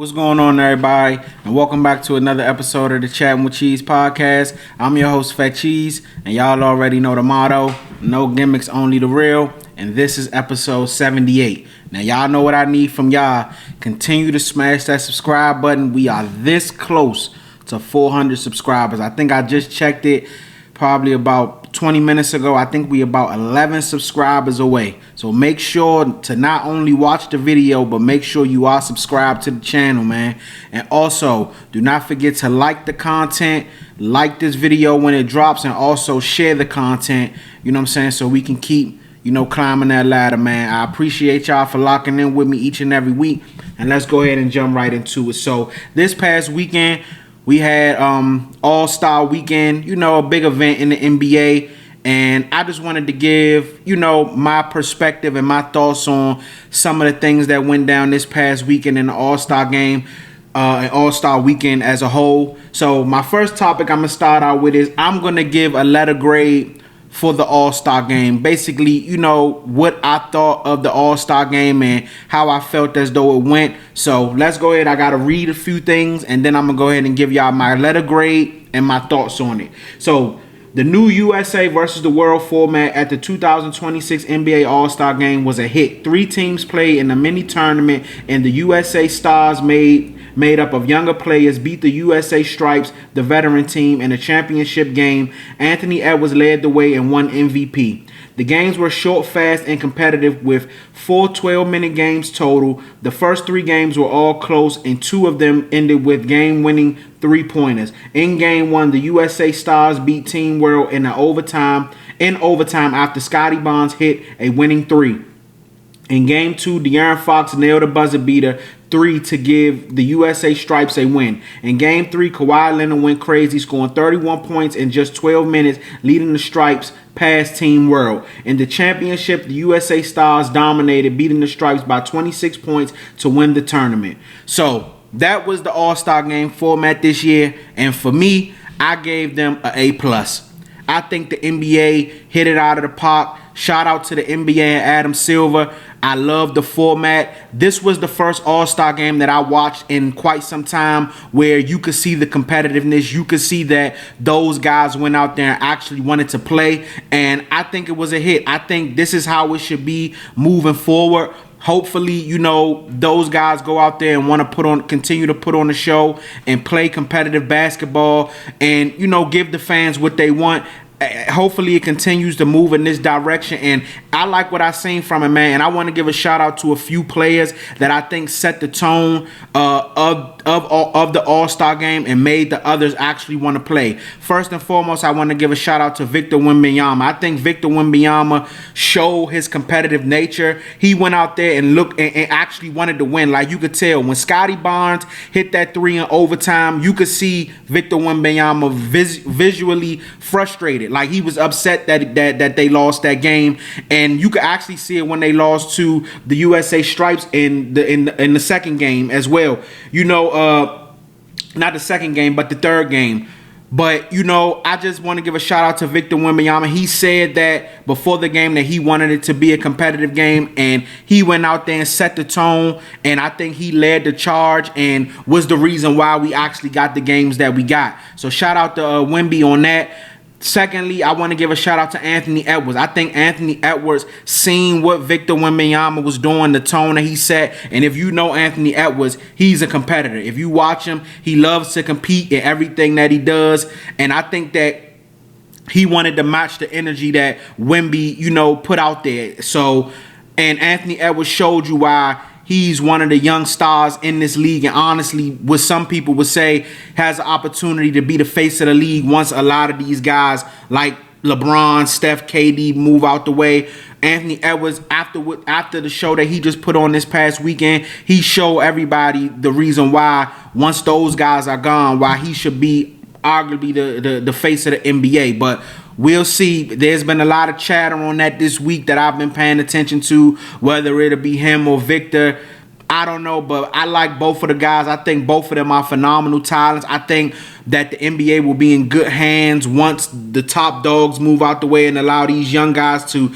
What's going on, everybody? And welcome back to another episode of the Chatting with Cheese podcast. I'm your host, Fat Cheese, and y'all already know the motto: no gimmicks, only the real. And this is episode 78. Now, y'all know what I need from y'all. Continue to smash that subscribe button. We are this close to 400 subscribers. I think I just checked it probably about 20 minutes ago. I think we about 11 subscribers away. So make sure to not only watch the video, but make sure you are subscribed to the channel, man. And also, do not forget to like the content, like this video when it drops, and also share the content, you know what I'm saying, so we can keep, climbing that ladder, man. I appreciate y'all for locking in with me each and every week. And let's go ahead and jump right into it. So this past weekend, we had All-Star Weekend, a big event in the NBA. And I just wanted to give, my perspective and my thoughts on some of the things that went down this past weekend in the All-Star game and All-Star Weekend as a whole. So my first topic I'm going to start out with is I'm going to give a letter grade for the All-Star game. Basically, what I thought of the All-Star game and how I felt as though it went. So let's go ahead. I got to read a few things, and then I'm going to go ahead and give y'all my letter grade and my thoughts on it. So the new USA versus the world format at the 2026 NBA All-Star Game was a hit. 3 teams played in a mini tournament, and the USA Stars made up of younger players beat the USA Stripes, the veteran team, in a championship game. Anthony Edwards led the way and won MVP. The games were short, fast, and competitive with 4 12-minute games total. The first 3 games were all close, and 2 of them ended with game-winning 3-pointers. In Game 1, the USA Stars beat Team World in overtime after Scotty Barnes hit a winning 3. In Game 2, De'Aaron Fox nailed a buzzer beater 3 to give the USA Stripes a win. In Game 3, Kawhi Leonard went crazy, scoring 31 points in just 12 minutes, leading the Stripes past Team World. In the championship, the USA Stars dominated, beating the Stripes by 26 points to win the tournament. So that was the All-Star Game format this year, and for me, I gave them an A+. I think the NBA hit it out of the park. Shout out to the NBA and Adam Silver. I love the format. This was the first All-Star game that I watched in quite some time where you could see the competitiveness. You could see that those guys went out there and actually wanted to play. And I think it was a hit. I think this is how it should be moving forward. Hopefully, those guys go out there and want to continue to put on the show and play competitive basketball and, give the fans what they want. Hopefully it continues to move in this direction, and I like what I seen from it, man. And I want to give a shout out to a few players that I think set the tone of the All-Star game and made the others actually want to play. First and foremost, I want to give a shout out to Victor Wembanyama. I think Victor Wembanyama showed his competitive nature. He went out there and actually wanted to win. Like, you could tell when Scotty Barnes hit that 3 in overtime, you could see Victor Wembanyama visually frustrated. Like, he was upset that they lost that game, and you could actually see it when they lost to the USA Stripes in the second game as well. Not the second game, but the third game. But, I just want to give a shout out to Victor Wembanyama. He said that before the game that he wanted it to be a competitive game, and he went out there and set the tone, and I think he led the charge and was the reason why we actually got the games that we got. So shout out to Wemby on that. Secondly, I want to give a shout out to Anthony Edwards. I think Anthony Edwards seen what Victor Wembanyama was doing, the tone that he set. And if you know Anthony Edwards, he's a competitor. If you watch him, he loves to compete in everything that he does. And I think that he wanted to match the energy that Wemby, put out there. So, and Anthony Edwards showed you why he's one of the young stars in this league, and honestly, what some people would say, has an opportunity to be the face of the league once a lot of these guys like LeBron, Steph, KD move out the way. Anthony Edwards, after the show that he just put on this past weekend, he showed everybody the reason why, once those guys are gone, why he should be arguably the face of the NBA. But we'll see. There's been a lot of chatter on that this week that I've been paying attention to, whether it'll be him or Victor. I don't know, but I like both of the guys. I think both of them are phenomenal talents. I think that the NBA will be in good hands once the top dogs move out the way and allow these young guys to,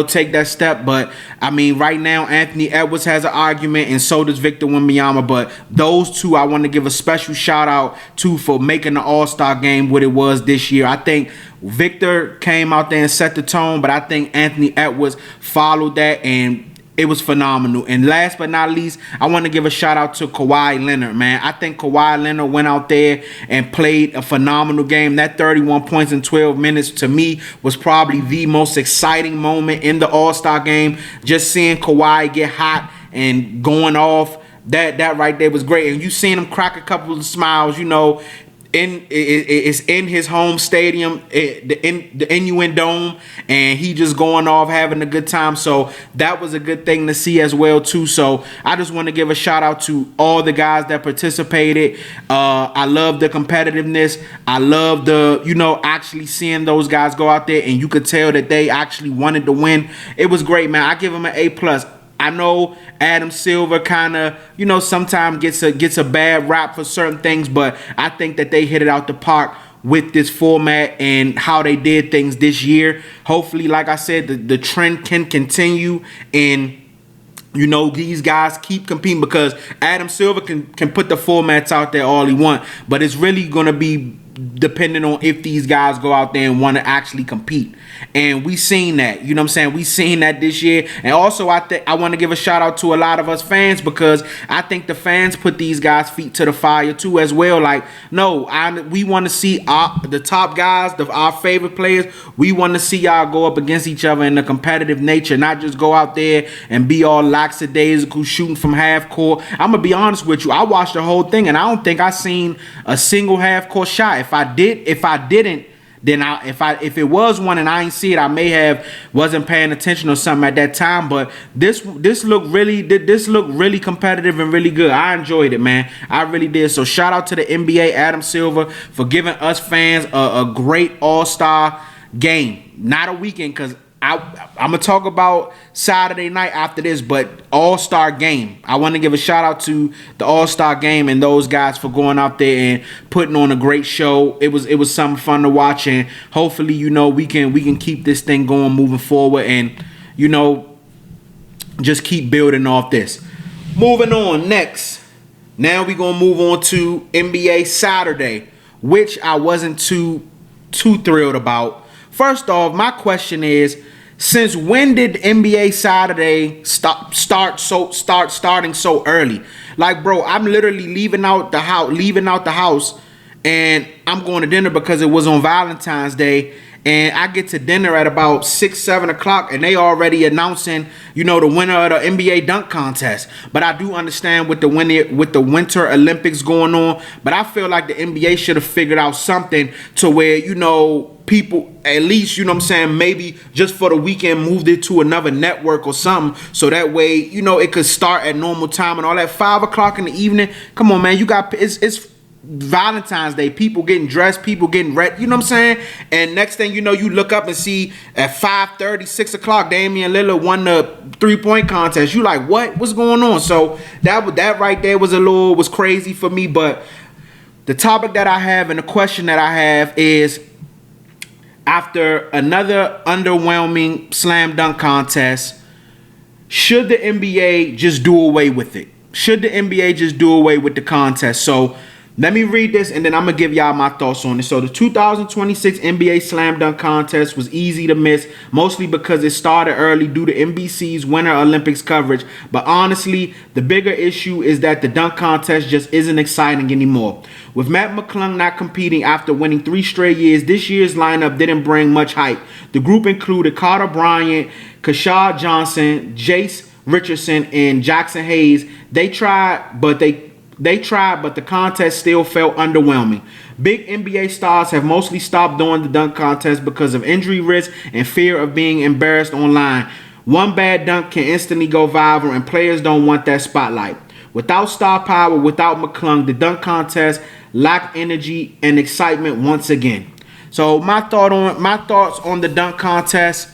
take that step. But, I mean, right now, Anthony Edwards has an argument, and so does Victor Wembanyama. But those two I want to give a special shout-out to for making the All-Star game what it was this year. I think Victor came out there and set the tone, but I think Anthony Edwards followed that, and it was phenomenal. And last but not least, I want to give a shout out to Kawhi Leonard, man. I think Kawhi Leonard went out there and played a phenomenal game. That 31 points in 12 minutes to me was probably the most exciting moment in the All-Star game. Just seeing Kawhi get hot and going off, that right there was great. And you seen him crack a couple of smiles, it's in his home stadium, the NUN Dome, and he just going off having a good time. So that was a good thing to see as well too. So I just want to give a shout out to all the guys that participated. I love the competitiveness. I love the actually seeing those guys go out there, and you could tell that they actually wanted to win. It was great, man. I give them an A+. I know Adam Silver kind of, sometimes gets a bad rap for certain things, but I think that they hit it out the park with this format and how they did things this year. Hopefully, like I said, the trend can continue, and these guys keep competing, because Adam Silver can put the formats out there all he want, but it's really going to be depending on if these guys go out there and want to actually compete. And we seen that, we seen that this year. And also I want to give a shout out to a lot of us fans, because I think the fans put these guys' feet to the fire too as well. Like, no, we want to see the top guys, our favorite players. We want to see y'all go up against each other in a competitive nature, not just go out there and be all lackadaisical shooting from half court. I'm gonna be honest with you, I watched the whole thing and I don't think I seen a single half court shot. If I didn't, then if it was one and I ain't see it, I may have wasn't paying attention or something at that time. But this looked really competitive and really good. I enjoyed it, man. I really did. So shout out to the NBA, Adam Silver, for giving us fans a great All-Star game. Not a weekend, because I'm going to talk about Saturday night after this, but All-Star game. I want to give a shout out to the All-Star game and those guys for going out there and putting on a great show. It was something fun to watch, and hopefully, we can keep this thing going moving forward, and, just keep building off this. Moving on next. Now we're going to move on to NBA Saturday, which I wasn't too thrilled about. First off, my question is, since when did NBA Saturday start starting so early? Like, bro, I'm literally leaving out the house, and I'm going to dinner because it was on Valentine's Day, and I get to dinner at about 6-7 o'clock, and they already announcing, the winner of the NBA dunk contest. But I do understand with the Winter Olympics going on, but I feel like the NBA should have figured out something to where, people at least, maybe just for the weekend moved it to another network or something, so that way, it could start at normal time and all that. 5 o'clock in the evening, come on, man, it's Valentine's Day, people getting dressed, people getting ready, and next thing you know, you look up and see at 5:30, 6 o'clock, Damian Lillard won the 3-point contest. You like, what's going on? So that right there was crazy for me. But the topic that I have and the question that I have is, after another underwhelming slam dunk contest, should the NBA just do away with it? Should the NBA just do away with the contest? So let me read this, and then I'm going to give y'all my thoughts on it. So the 2026 NBA Slam Dunk Contest was easy to miss, mostly because it started early due to NBC's Winter Olympics coverage. But honestly, the bigger issue is that the dunk contest just isn't exciting anymore. With Matt McClung not competing after winning 3 straight years, this year's lineup didn't bring much hype. The group included Carter Bryant, Keshad Johnson, Jace Richardson, and Jackson Hayes. They tried, but the contest still felt underwhelming. Big NBA stars have mostly stopped doing the dunk contest because of injury risk and fear of being embarrassed online. One bad dunk can instantly go viral, and players don't want that spotlight. Without star power, without McClung, the dunk contest lacked energy and excitement once again. So my thoughts on the dunk contest,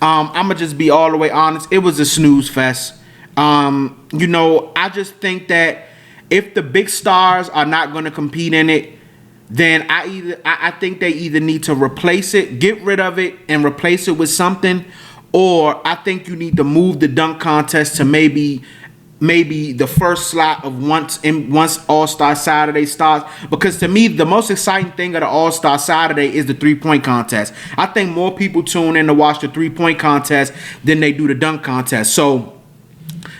I'm gonna just be all the way honest. It was a snooze fest. I just think that if the big stars are not going to compete in it, then I think they either need to replace it, get rid of it, and replace it with something, or I think you need to move the dunk contest to maybe the first slot of once All-Star Saturday starts, because to me the most exciting thing of the All-Star Saturday is the 3-point contest. I think more people tune in to watch the 3-point contest than they do the dunk contest. So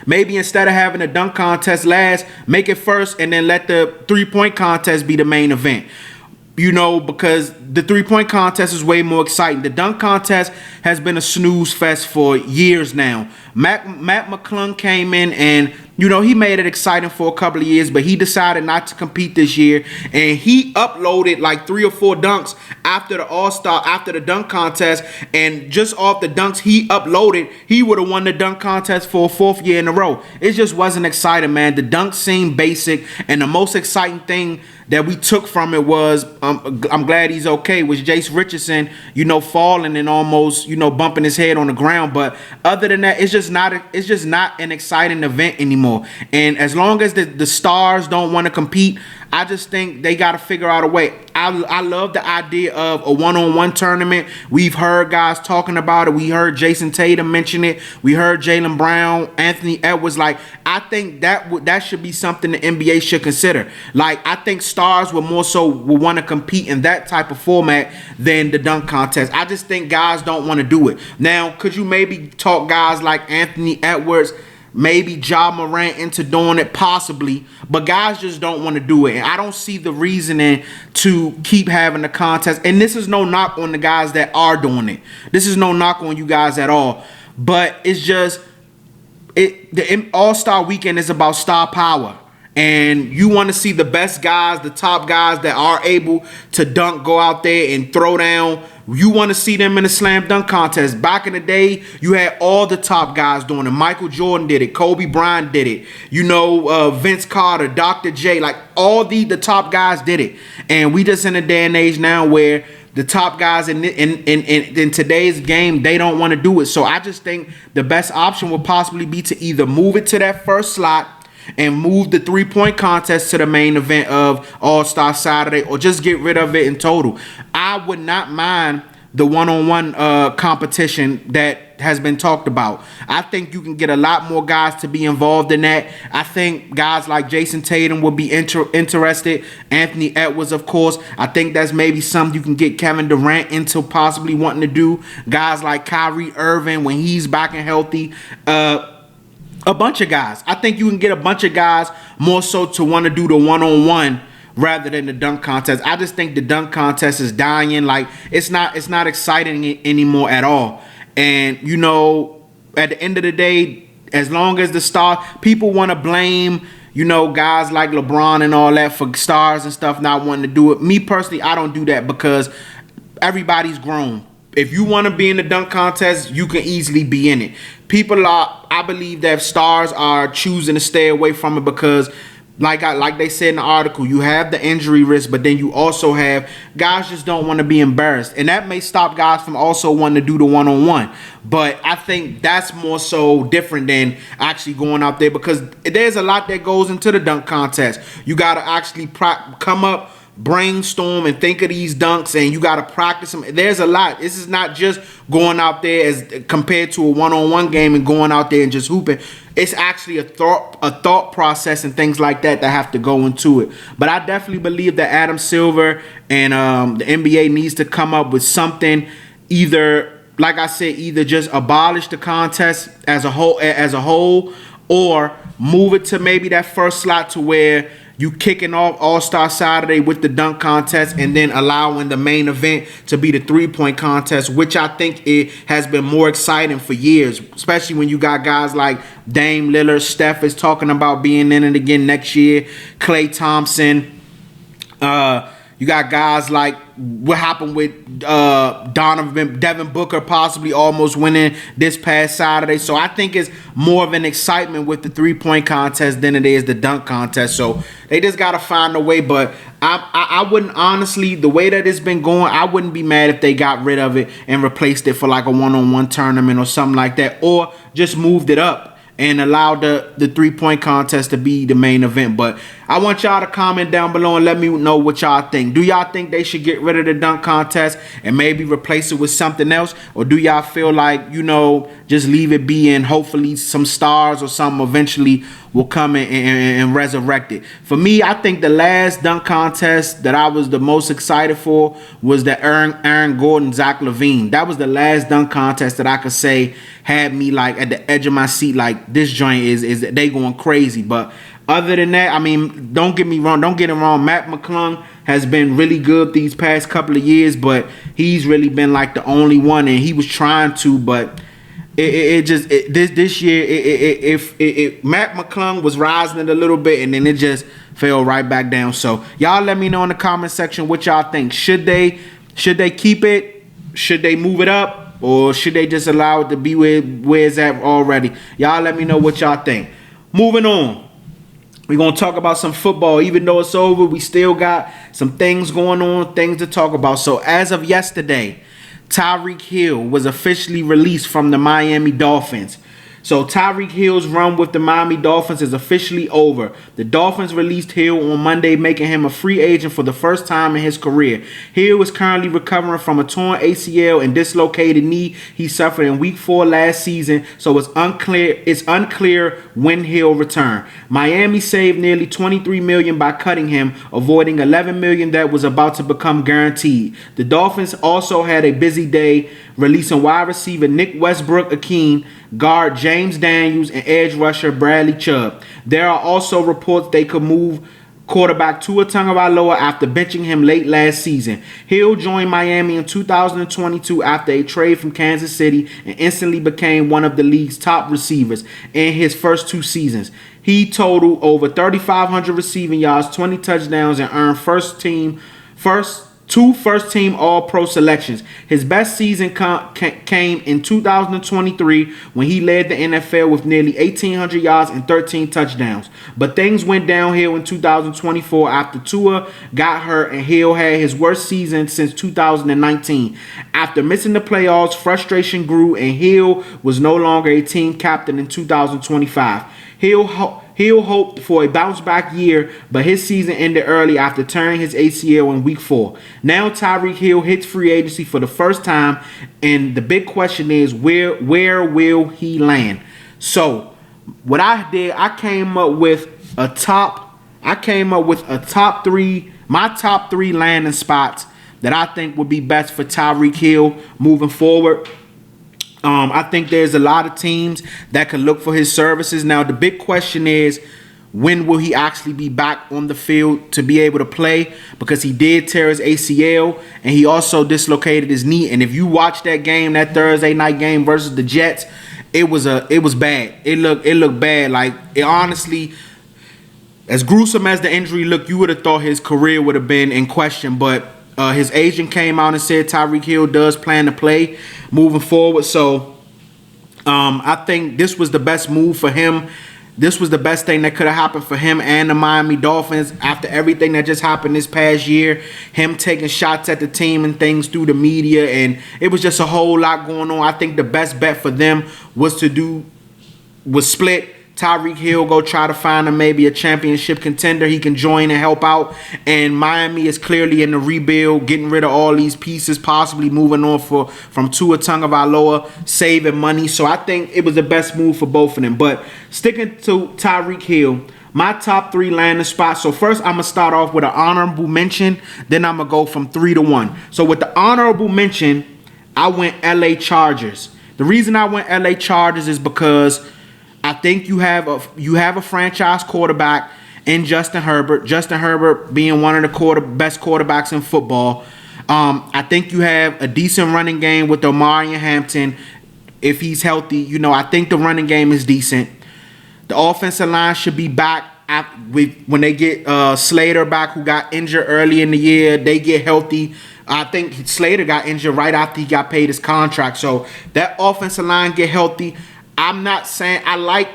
maybe instead of having the dunk contest last, make it first and then let the 3-point contest be the main event. Because the 3-point contest is way more exciting. The dunk contest has been a snooze fest for years now. Matt McClung came in and, he made it exciting for a couple of years, but he decided not to compete this year. And he uploaded like 3 or 4 dunks after the dunk contest. And just off the dunks he uploaded, he would have won the dunk contest for a 4th year in a row. It just wasn't exciting, man. The dunks seemed basic. And the most exciting thing that we took from it was, I'm glad he's okay, was Jace Richardson, falling and almost, bumping his head on the ground. But other than that, it's just not an exciting event anymore. And as long as the stars don't want to compete, I just think they got to figure out a way. I love the idea of a one-on-one tournament. We've heard guys talking about it. We heard Jason Tatum mention it. We heard Jaylen Brown, Anthony Edwards. I think that should be something the NBA should consider. I think stars will want to compete in that type of format than the dunk contest. I just think guys don't want to do it. Now, could you maybe talk guys like Anthony Edwards, maybe Ja Morant into doing it? Possibly, but guys just don't want to do it. And I don't see the reasoning to keep having the contest. And this is no knock on the guys that are doing it. This is no knock on you guys at all. But it's just, the All-Star Weekend is about star power. And you want to see the best guys, the top guys that are able to dunk, go out there and throw down. You want to see them in the slam dunk contest. Back in the day, you had all the top guys doing it. Michael Jordan did it. Kobe Bryant did it. Vince Carter, Dr. J, all the top guys did it. And we just in a day and age now where the top guys in today's game, they don't want to do it. So I just think the best option would possibly be to either move it to that first slot and move the 3-point contest to the main event of All-Star Saturday, or just get rid of it in total. I would not mind the one-on-one competition that has been talked about. I think you can get a lot more guys to be involved in that. I think guys like Jason Tatum would be interested. Anthony Edwards, of course. I think that's maybe something you can get Kevin Durant into possibly wanting to do. Guys like Kyrie Irving when he's back and healthy. A bunch of guys. I think you can get a bunch of guys more so to want to do the one-on-one rather than the dunk contest. I just think the dunk contest is dying. It's not exciting anymore at all. And at the end of the day, as long as the star people want to blame guys like LeBron and all that for stars and stuff not wanting to do it. Me personally, I don't do that because everybody's grown. If you want to be in the dunk contest, you can easily be in it. I believe that stars are choosing to stay away from it because, like they said in the article, you have the injury risk, but then you also have guys just don't want to be embarrassed. And that may stop guys from also wanting to do the one-on-one. But I think that's more so different than actually going out there because there's a lot that goes into the dunk contest. You got to actually come up, brainstorm and think of these dunks, and you got to practice them. There's a lot. This is not just going out there as compared to a one-on-one game and going out there and just hooping. It's actually a thought process and things like that have to go into it. But I definitely believe that Adam Silver and the NBA needs to come up with something, either, like I said, either just abolish the contest as a whole, or move it to maybe that first slot to where you kicking off All-Star Saturday with the dunk contest and then allowing the main event to be the 3-point contest, which I think it has been more exciting for years, especially when you got guys like Dame Lillard. Steph is talking about being in it again next year. Klay Thompson. You got guys like what happened with Devin Booker possibly almost winning this past Saturday. So I think it's more of an excitement with the 3-point contest than it is the dunk contest. So they just got to find a way. But I wouldn't, honestly, the way that it's been going, I wouldn't be mad if they got rid of it and replaced it for like a one-on-one tournament or something like that, or just moved it up and allow the 3-point contest to be the main event. But I want y'all to comment down below and let me know what y'all think. Do y'all think they should get rid of the dunk contest and maybe replace it with something else? Or do y'all feel like, just leave it be and hopefully some stars or something eventually will come and resurrect it? For me, I think the last dunk contest that I was the most excited for was the Aaron Gordon, Zach LaVine. That was the last dunk contest that I could say had me like at the edge of my seat, like this joint is they going crazy. But other than that, I mean, don't get it wrong. Matt McClung has been really good these past couple of years, but he's really been like the only one, and he was trying to, but this year, Matt McClung was rising it a little bit, and then it just fell right back down. So y'all let me know in the comment section what y'all think. Should they keep it? Should they move it up? Or should they just allow it to be where it's at already? Y'all let me know what y'all think. Moving on. We're going to talk about some football. Even though it's over, we still got some things going on, things to talk about. So as of yesterday, Tyreek Hill was officially released from the Miami Dolphins. So Tyreek Hill's run with the Miami Dolphins is officially over. The Dolphins released Hill on Monday, making him a free agent for the first time in his career. Hill is currently recovering from a torn ACL and dislocated knee he suffered in Week 4 last season, so it's unclear when he'll return. Miami saved nearly $23 million by cutting him, avoiding $11 million that was about to become guaranteed. The Dolphins also had a busy day, releasing wide receiver Nick Westbrook-Ikhine, guard James Daniels, and edge rusher Bradley Chubb. There are also reports they could move quarterback Tua Tagovailoa after benching him late last season. Hill joined Miami in 2022 after a trade from Kansas City and instantly became one of the league's top receivers in his first 2 seasons. He totaled over 3,500 receiving yards, 20 touchdowns, and earned two first-team All-Pro selections. His best season came in 2023 when he led the NFL with nearly 1,800 yards and 13 touchdowns. But things went downhill in 2024 after Tua got hurt and Hill had his worst season since 2019. After missing the playoffs, frustration grew and Hill was no longer a team captain in 2025. Hill hoped for a bounce-back year, but his season ended early after tearing his ACL in Week 4. Now Tyreek Hill hits free agency for the first time, and the big question is, where will he land? So, what I did, I came up with my top 3 landing spots that I think would be best for Tyreek Hill moving forward. I think there's a lot of teams that could look for his services. Now, the big question is, when will he actually be back on the field to be able to play? Because he did tear his ACL and he also dislocated his knee. And if you watch that game, that Thursday night game versus the Jets, it was bad. It looked bad. Like, it honestly, as gruesome as the injury looked, you would have thought his career would have been in question. But his agent came out and said Tyreek Hill does plan to play moving forward. So I think this was the best move for him. This was the best thing that could have happened for him and the Miami Dolphins after everything that just happened this past year. Him taking shots at the team and things through the media, and it was just a whole lot going on. I think the best bet for them was split. Tyreek Hill go try to find him maybe a championship contender he can join and help out. And Miami is clearly in the rebuild, getting rid of all these pieces, possibly moving on from Tua Tagovailoa, saving money. So I think it was the best move for both of them. But sticking to Tyreek Hill, my top 3 landing spots. So first, I'm going to start off with an honorable mention. Then I'm going to go from 3 to 1. So with the honorable mention, I went LA Chargers. The reason I went LA Chargers is because I think you have a franchise quarterback in Justin Herbert. Justin Herbert being one of the best quarterbacks in football. I think you have a decent running game with Omarion Hampton if he's healthy. I think the running game is decent. The offensive line should be back when they get Slater back, who got injured early in the year. They get healthy. I think Slater got injured right after he got paid his contract. So that offensive line get healthy. I'm not saying I like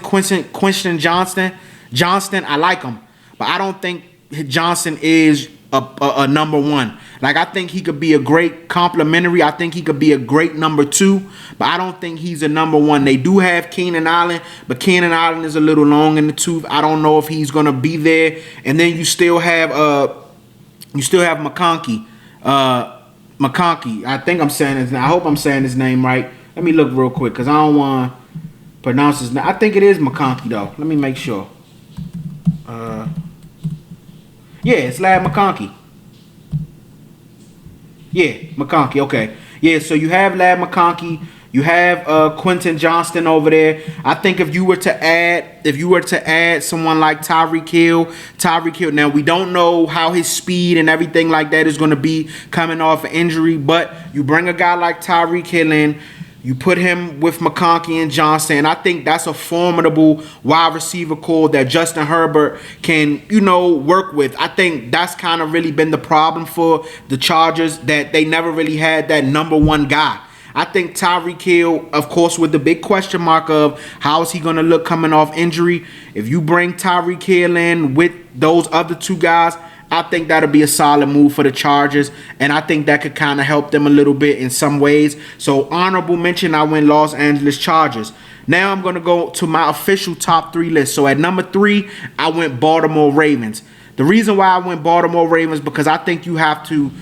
Quentin Johnston. I like him, but I don't think Johnson is a number 1. Like, I think he could be a great complimentary. I think he could be a great number 2, but I don't think he's a number 1. They do have Keenan Allen, but Keenan Allen is a little long in the tooth. I don't know if he's gonna be there. And then you still have McConkey. McConkey. I think I'm saying his name. I hope I'm saying his name right. Let me look real quick because I don't want to pronounce his name. I think it is McConkey though. Let me make sure. Yeah, it's Lad McConkey. Yeah, McConkey. Okay. Yeah, so you have Lad McConkey. You have Quentin Johnston over there. I think if you were to add someone like Tyreek Hill. Now we don't know how his speed and everything like that is going to be coming off an injury, but you bring a guy like Tyreek Hill in. You put him with McConkey and Johnson, and I think that's a formidable wide receiver core that Justin Herbert can, work with. I think that's kind of really been the problem for the Chargers, that they never really had that number 1 guy. I think Tyreek Hill, of course, with the big question mark of how is he going to look coming off injury. If you bring Tyreek Hill in with those other 2 guys, I think that'll be a solid move for the Chargers, and I think that could kind of help them a little bit in some ways. So honorable mention, I went Los Angeles Chargers. Now I'm going to go to my official top 3 list. So at number 3, I went Baltimore Ravens. The reason why I went Baltimore Ravens because I think you have to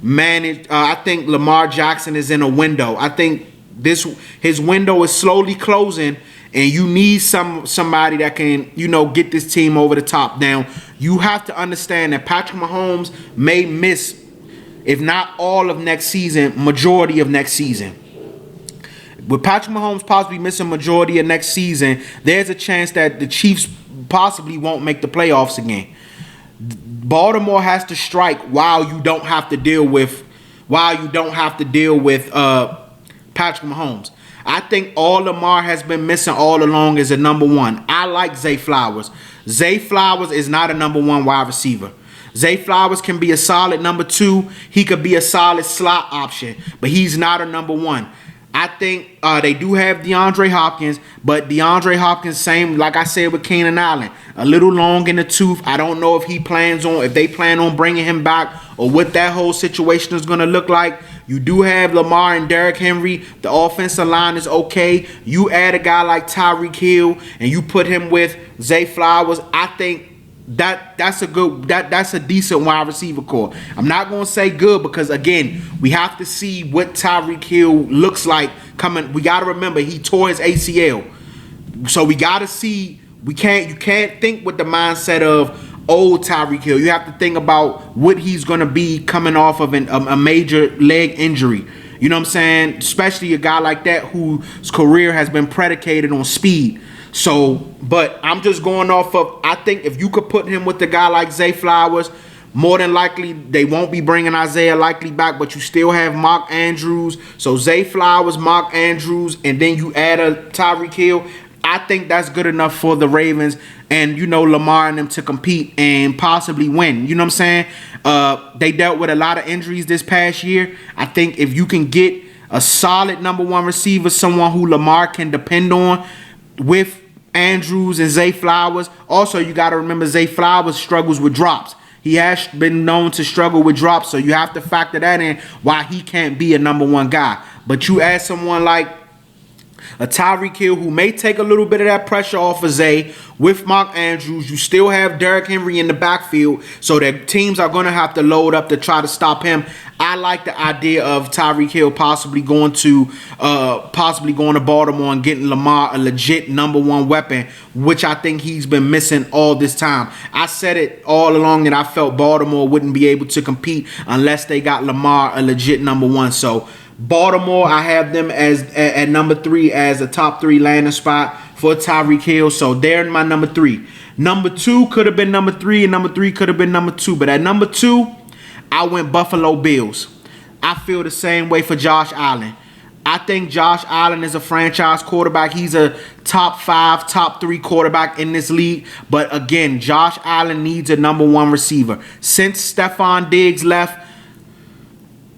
manage. I think Lamar Jackson is in a window. I think his window is slowly closing, and you need somebody that can, get this team over the top. Now, you have to understand that Patrick Mahomes may miss, if not all of next season, majority of next season. With Patrick Mahomes possibly missing majority of next season, there's a chance that the Chiefs possibly won't make the playoffs again. Baltimore has to strike while you don't have to deal with Patrick Mahomes. I think all Lamar has been missing all along is a number 1. I like Zay Flowers. Zay Flowers is not a number 1 wide receiver. Zay Flowers can be a solid number 2. He could be a solid slot option, but he's not a number 1. I think they do have DeAndre Hopkins, but DeAndre Hopkins, same like I said with Keenan Allen, a little long in the tooth. I don't know if they plan on bringing him back or what that whole situation is going to look like. You do have Lamar and Derrick Henry. The offensive line is okay. You add a guy like Tyreek Hill and you put him with Zay Flowers. I think that's a decent wide receiver core. I'm not going to say good because, again, we have to see what Tyreek Hill looks like coming. We got to remember he tore his ACL. So we got to see. You can't think with the mindset of old Tyreek Hill. You have to think about what he's going to be coming off of a major leg injury. You know what I'm saying? Especially a guy like that whose career has been predicated on speed. So, but I'm just going off of, I think if you could put him with a guy like Zay Flowers, more than likely they won't be bringing Isaiah Likely back, but you still have Mark Andrews. So Zay Flowers, Mark Andrews, and then you add a Tyreek Hill. I think that's good enough for the Ravens and, Lamar and them to compete and possibly win. You know what I'm saying? They dealt with a lot of injuries this past year. I think if you can get a solid number 1 receiver, someone who Lamar can depend on with Andrews and Zay Flowers. Also, you got to remember Zay Flowers struggles with drops. He has been known to struggle with drops, so you have to factor that in why he can't be a number 1 guy. But you add someone like a Tyreek Hill who may take a little bit of that pressure off of Zay with Mark Andrews. You still have Derrick Henry in the backfield, so that teams are going to have to load up to try to stop him. I like the idea of Tyreek Hill possibly going to Baltimore and getting Lamar a legit number 1 weapon, which I think he's been missing all this time. I said it all along that I felt Baltimore wouldn't be able to compete unless they got Lamar a legit number 1. So Baltimore, I have them as at number 3 as a top 3 landing spot for Tyreek Hill. So they're in my number 3. Number 2 could have been number 3, and number 3 could have been number 2. But at number 2, I went Buffalo Bills. I feel the same way for Josh Allen. I think Josh Allen is a franchise quarterback. He's a top 5, top 3 quarterback in this league. But again, Josh Allen needs a number 1 receiver. Since Stephon Diggs left,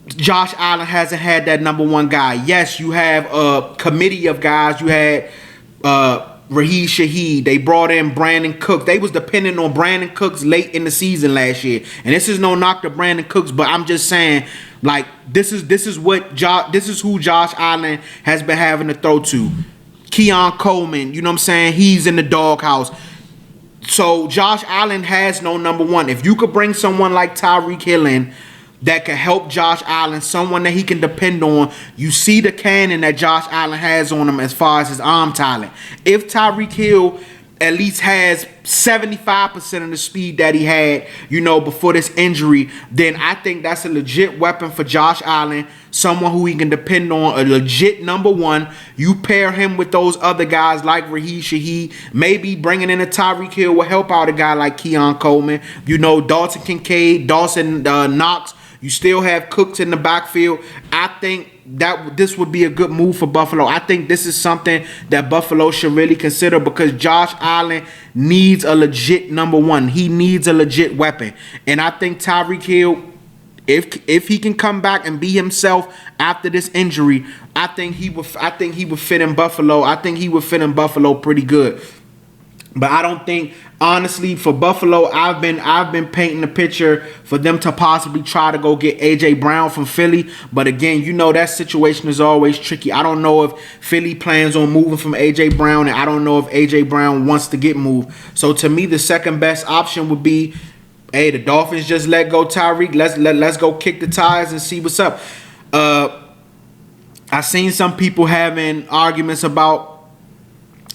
Josh Allen hasn't had that number 1 guy. Yes, you have a committee of guys. You had Raheem Shaheed. They brought in Brandon Cooks. They was depending on Brandon Cooks late in the season last year. And this is no knock to Brandon Cooks, but I'm just saying, like, this is who Josh Allen has been having to throw to. Keon Coleman, you know what I'm saying? He's in the doghouse. So Josh Allen has no number one. If you could bring someone like Tyreek Hill in that can help Josh Allen, someone that he can depend on. You see the cannon that Josh Allen has on him as far as his arm talent. If Tyreek Hill at least has 75% of the speed that he had, before this injury, then I think that's a legit weapon for Josh Allen, someone who he can depend on, a legit number one. You pair him with those other guys like Raheem Shaheed, maybe bringing in a Tyreek Hill will help out a guy like Keon Coleman, Dalton Kincaid, Dawson Knox. You still have Cooks in the backfield. I think that this would be a good move for Buffalo. I think this is something that Buffalo should really consider because Josh Allen needs a legit number one. He needs a legit weapon. And I think Tyreek Hill, if he can come back and be himself after this injury, I think he would fit in Buffalo. I think he would fit in Buffalo pretty good. But I don't think, honestly, for Buffalo, I've been painting a picture for them to possibly try to go get A.J. Brown from Philly. But again, that situation is always tricky. I don't know if Philly plans on moving from A.J. Brown, and I don't know if A.J. Brown wants to get moved. So to me, the second best option would be, hey, the Dolphins just let go Tyreek. Let's go kick the tires and see what's up. I seen some people having arguments about,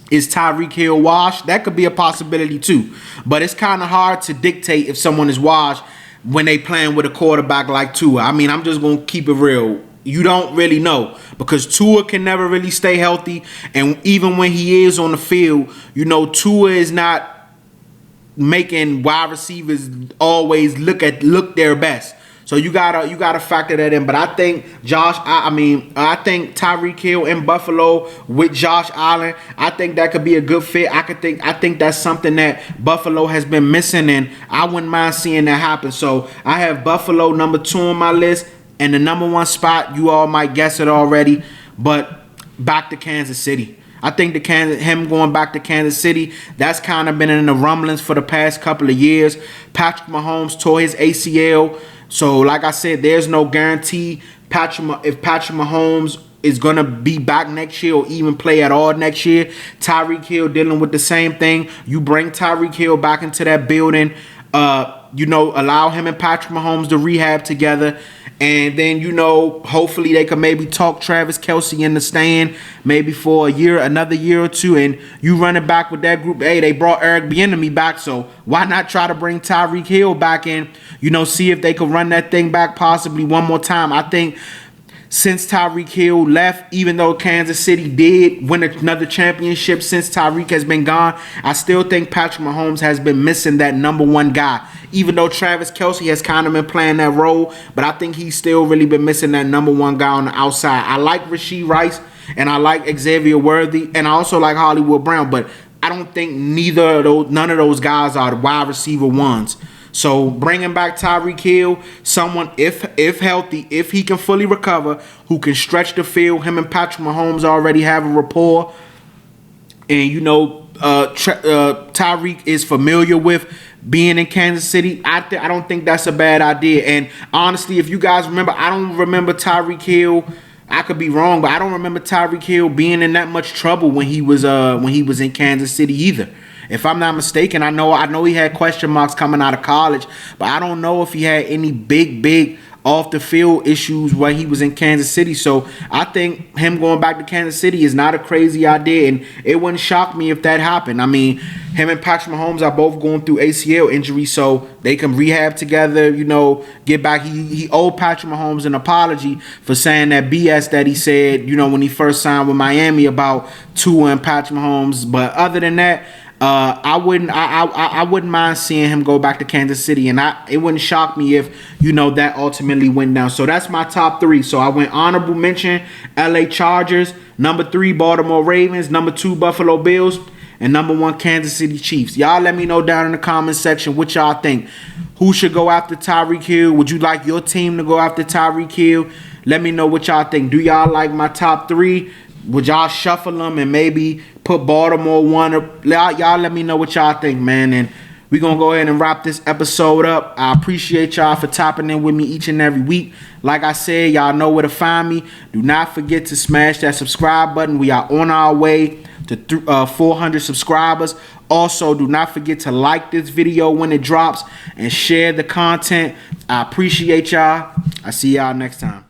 is Tyreek Hill washed? That could be a possibility too. But it's kind of hard to dictate if someone is washed when they playing with a quarterback like Tua. I mean, I'm just going to keep it real. You don't really know because Tua can never really stay healthy. And even when he is on the field, Tua is not making wide receivers always look their best. So you gotta factor that in. But I think I think Tyreek Hill in Buffalo with Josh Allen, I think that could be a good fit. I think that's something that Buffalo has been missing, and I wouldn't mind seeing that happen. So I have Buffalo number 2 on my list, and the number 1 spot, you all might guess it already, but back to Kansas City. I think him going back to Kansas City, that's kind of been in the rumblings for the past couple of years. Patrick Mahomes tore his ACL. So, like I said, there's no guarantee if Patrick Mahomes is going to be back next year or even play at all next year. Tyreek Hill dealing with the same thing. You bring Tyreek Hill back into that building, allow him and Patrick Mahomes to rehab together. And then, hopefully they could maybe talk Travis Kelce into staying maybe for another year or two. And you run it back with that group. Hey, they brought Eric Bieniemy back, so why not try to bring Tyreek Hill back in, see if they could run that thing back possibly one more time. I think since Tyreek Hill left, even though Kansas City did win another championship since Tyreek has been gone, I still think Patrick Mahomes has been missing that number 1 guy. Even though Travis Kelce has kind of been playing that role, but I think he's still really been missing that number 1 guy on the outside. I like Rashee Rice, and I like Xavier Worthy, and I also like Hollywood Brown, but I don't think none of those guys are the wide receiver ones. So bringing back Tyreek Hill, someone, if healthy, if he can fully recover, who can stretch the field. Him and Patrick Mahomes already have a rapport. And, Tyreek is familiar with being in Kansas City. I don't think that's a bad idea. And honestly, if you guys remember, I don't remember Tyreek Hill. I could be wrong, but I don't remember Tyreek Hill being in that much trouble when he was in Kansas City either. If I'm not mistaken, I know he had question marks coming out of college, but I don't know if he had any big off the field issues while he was in Kansas City. So I think him going back to Kansas City is not a crazy idea, and it wouldn't shock me if that happened. I mean, him and Patrick Mahomes are both going through ACL injuries, so they can rehab together, get back. He owed Patrick Mahomes an apology for saying that BS that he said, when he first signed with Miami about Tua and Patrick Mahomes. But other than that, I wouldn't mind seeing him go back to Kansas City, and it wouldn't shock me if that ultimately went down. So that's my top 3. So I went honorable mention LA Chargers, number 3 Baltimore Ravens, number 2 Buffalo Bills, and number 1 Kansas City Chiefs. Y'all let me know down in the comment section what y'all think. Who should go after Tyreek Hill? Would you like your team to go after Tyreek Hill? Let me know what y'all think. Do y'all like my top 3? Would y'all shuffle them and maybe put Baltimore one? Y'all let me know what y'all think, man. And we're going to go ahead and wrap this episode up. I appreciate y'all for topping in with me each and every week. Like I said, y'all know where to find me. Do not forget to smash that subscribe button. We are on our way to 400 subscribers. Also, do not forget to like this video when it drops and share the content. I appreciate y'all. I see y'all next time.